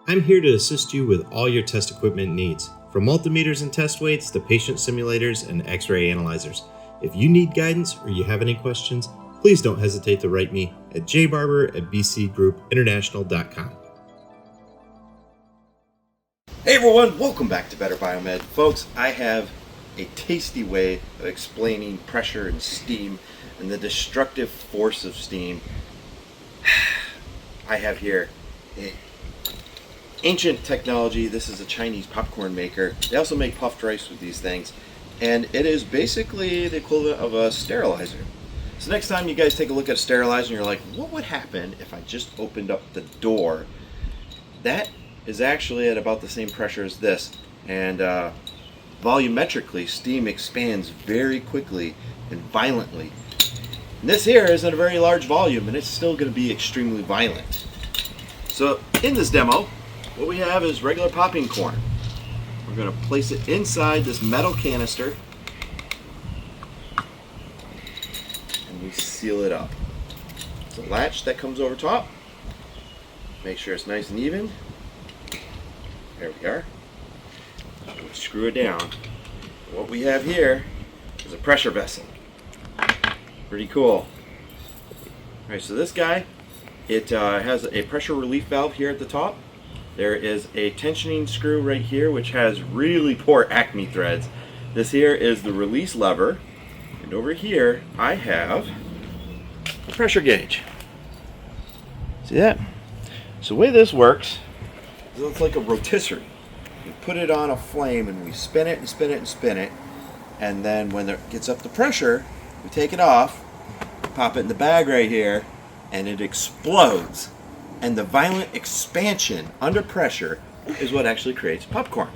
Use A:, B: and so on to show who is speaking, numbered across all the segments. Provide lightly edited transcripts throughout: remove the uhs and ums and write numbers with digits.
A: I'm here to assist you with all your test equipment needs, from multimeters and test weights to patient simulators and x-ray analyzers. If you need guidance or you have any questions, please don't hesitate to write me at jbarber@bcgroupinternational.com. Hey everyone, welcome back to Better Biomed. Folks, I have a tasty way of explaining pressure and steam and the destructive force of steam. I have here a ancient technology. This is a Chinese popcorn maker. They also make puffed rice with these things, and it is basically the equivalent of a sterilizer. So next time you guys take a look at a sterilizer and you're like, what would happen if I just opened up the door? That is actually at about the same pressure as this, and volumetrically steam expands very quickly and violently. And this here is at a very large volume, and it's still going to be extremely violent. So in this demo, what we have is regular popping corn. We're going to place it inside this metal canister and we seal it up. It's a latch that comes over top. Make sure it's nice and even. There we are. We'll screw it down. What we have here is a pressure vessel. Pretty cool. Alright, so this guy, it has a pressure relief valve here at the top. There is a tensioning screw right here which has really poor Acme threads. This here is the release lever, and over here I have a pressure gauge. See that? So the way this works is it's like a rotisserie. We put it on a flame and we spin it and spin it and spin it, and then when it gets up to pressure, we take it off, pop it in the bag right here, and it explodes. And the violent expansion under pressure is what actually creates popcorn.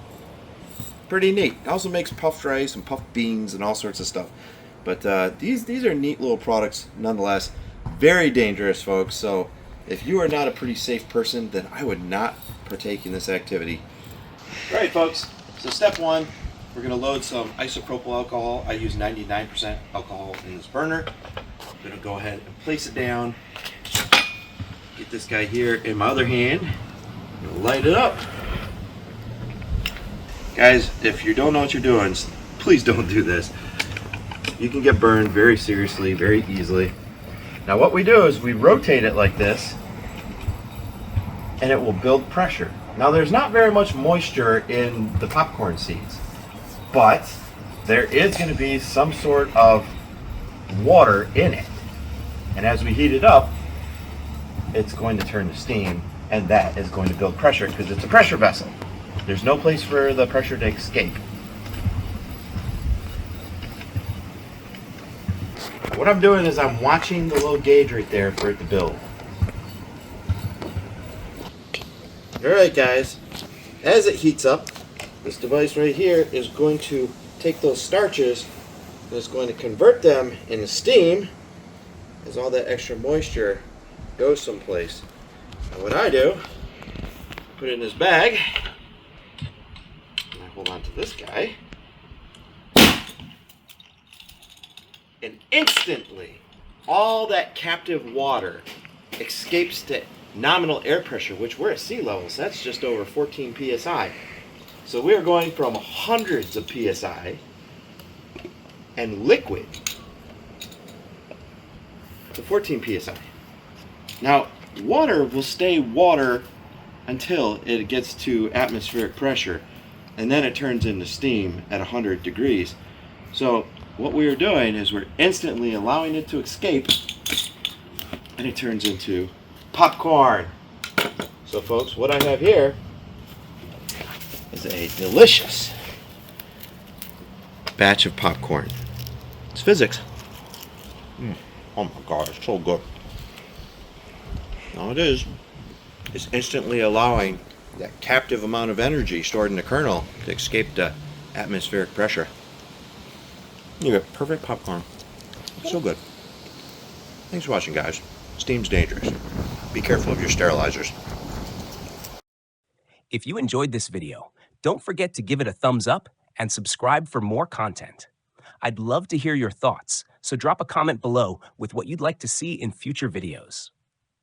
A: Pretty neat. It also makes puffed rice and puffed beans and all sorts of stuff. But these are neat little products nonetheless. Very dangerous, folks. So if you are not a pretty safe person, then I would not partake in this activity. All right, folks. So step one, we're going to load some isopropyl alcohol. I use 99% alcohol in this burner. I'm going to go ahead and place it down. Get this guy here in my other hand. Light it up. Guys, if you don't know what you're doing, please don't do this. You can get burned very seriously, very easily. Now what we do is we rotate it like this, and it will build pressure. Now there's not very much moisture in the popcorn seeds, but there is going to be some sort of water in it. And as we heat it up, it's going to turn to steam, and that is going to build pressure because it's a pressure vessel. There's no place for the pressure to escape. What I'm doing is I'm watching the little gauge right there for it to build. Alright guys, as it heats up, this device right here is going to take those starches and it's going to convert them into steam as all that extra moisture goes someplace. Now what I do, put it in this bag, and I hold on to this guy, and instantly all that captive water escapes to nominal air pressure, which we're at sea level, so that's just over 14 psi. So we are going from hundreds of psi and liquid to 14 psi. Now, water will stay water until it gets to atmospheric pressure, and then it turns into steam at 100 degrees. So what we are doing is we're instantly allowing it to escape, and it turns into popcorn. So folks, what I have here is a delicious batch of popcorn. It's physics. Oh my God, it's so good. All it is instantly allowing that captive amount of energy stored in the kernel to escape the atmospheric pressure. You get perfect popcorn. So good. Thanks for watching, guys. Steam's dangerous. Be careful of your sterilizers.
B: If you enjoyed this video, don't forget to give it a thumbs up and subscribe for more content. I'd love to hear your thoughts, so drop a comment below with what you'd like to see in future videos.